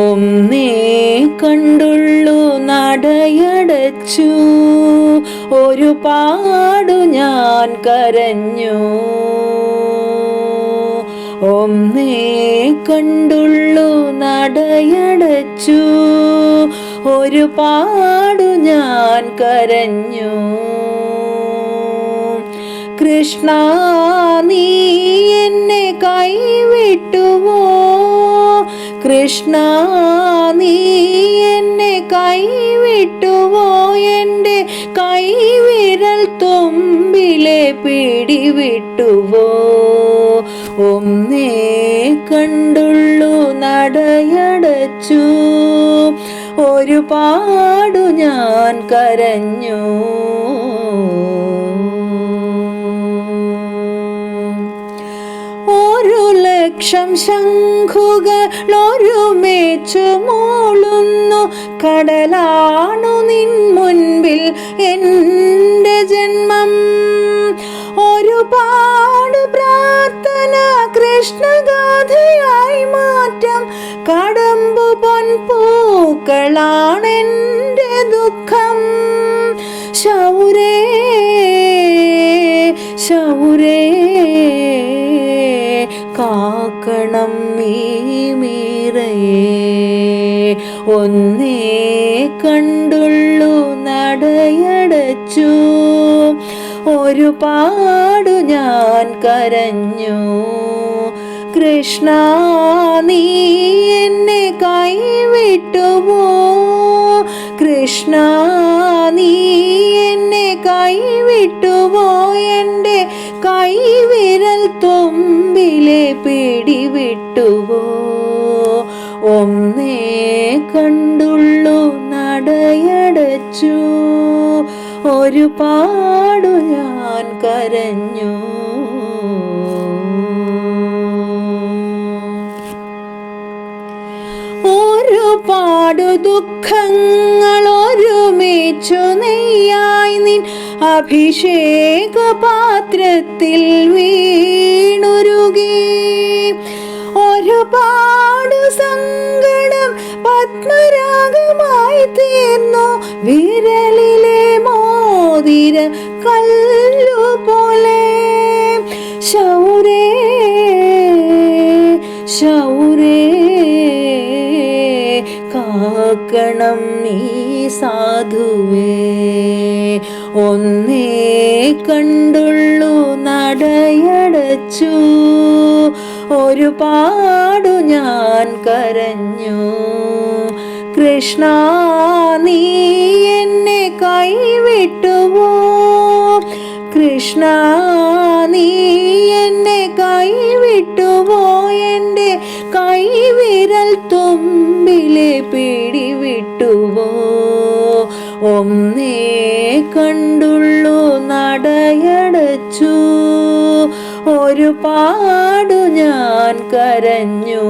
ഒന്നേ കണ്ടുള്ളു നടയടച്ചു, ഒരുപാടു ഞാൻ കരഞ്ഞു. ഒന്നേ കണ്ടുള്ളു നടയടച്ചു, ഒരുപാടു ഞാൻ കരഞ്ഞു. കൃഷ്ണ നീ എന്നെ കൈവിട്ടുവോ, കൃഷ്ണ നീ എന്നെ കൈവിട്ടുവോ, എൻ്റെ കൈവിരൽ തുമ്പിലെ പിടിവിട്ടുവോ. ഒന്നേ കണ്ടുള്ളു നടയടച്ചു, ഒരുപാടു ഞാൻ കരഞ്ഞു. ഒരു ലക്ഷം ശംഖുകളൊരുമിച്ചു മൂളുന്നു, കടലാണു നിൻ മുൻപിൽ എൻ്റെ ജന്മം. ഒരുപാട് പ്രാർത്ഥന കൃഷ്ണഗാഥയായി മാറ്റം, കടമ്പു പൊൻപൂക്കളാണെൻ്റെ ദുഃഖം. ശൗരേ ശൗരേ കാക്കണം നീ മീരയെ. ഒന്നേ കണ്ടുള്ളു നടയടച്ചു, ഒരുപാടു ഞാൻ കരഞ്ഞു. കൃഷ്ണ നീ എന്നെ കൈവിട്ടുവോ, കൃഷ്ണ നീ എന്നെ കൈവിട്ടുവോ, എൻ്റെ കൈവിരൽ തുമ്പിലെ പിടിവിട്ടുവോ. ഒന്നേ കണ്ടുള്ളു നടയടച്ചു, ഒരുപാടു ഞാൻ കരഞ്ഞു. ഒരുപാടു ദുഃഖങ്ങൾ ഒരുമിച്ചു നെയ്യായി നിൻ അഭിഷേക പാത്രത്തിൽ വീണുരുകി. ഒരുപാടു സങ്കടം പത്മരാഗമായി തീർന്നു, വിരലിലെ മോതിര കല്ലുപോലെ. ശൗരേ ശൗരേ കാക്കണം നീ സാധുവേ. ഒന്നേ കണ്ടുള്ളു നടയടച്ചു, ഒരുപാടു ഞാൻ കരഞ്ഞു. കൃഷ്ണ നീ എന്നെ കൈവിട്ടുവോ, കൃഷ്ണ നീ എന്നെ കൈവിട്ടുവോ, എൻ്റെ കൈവിരൽ തുമ്പിലെ പിടിവിട്ടുവോ. ഒന്നേ കണ്ടുള്ളു നടയടച്ചു, ഒരുപാടു ഞാൻ കരഞ്ഞു.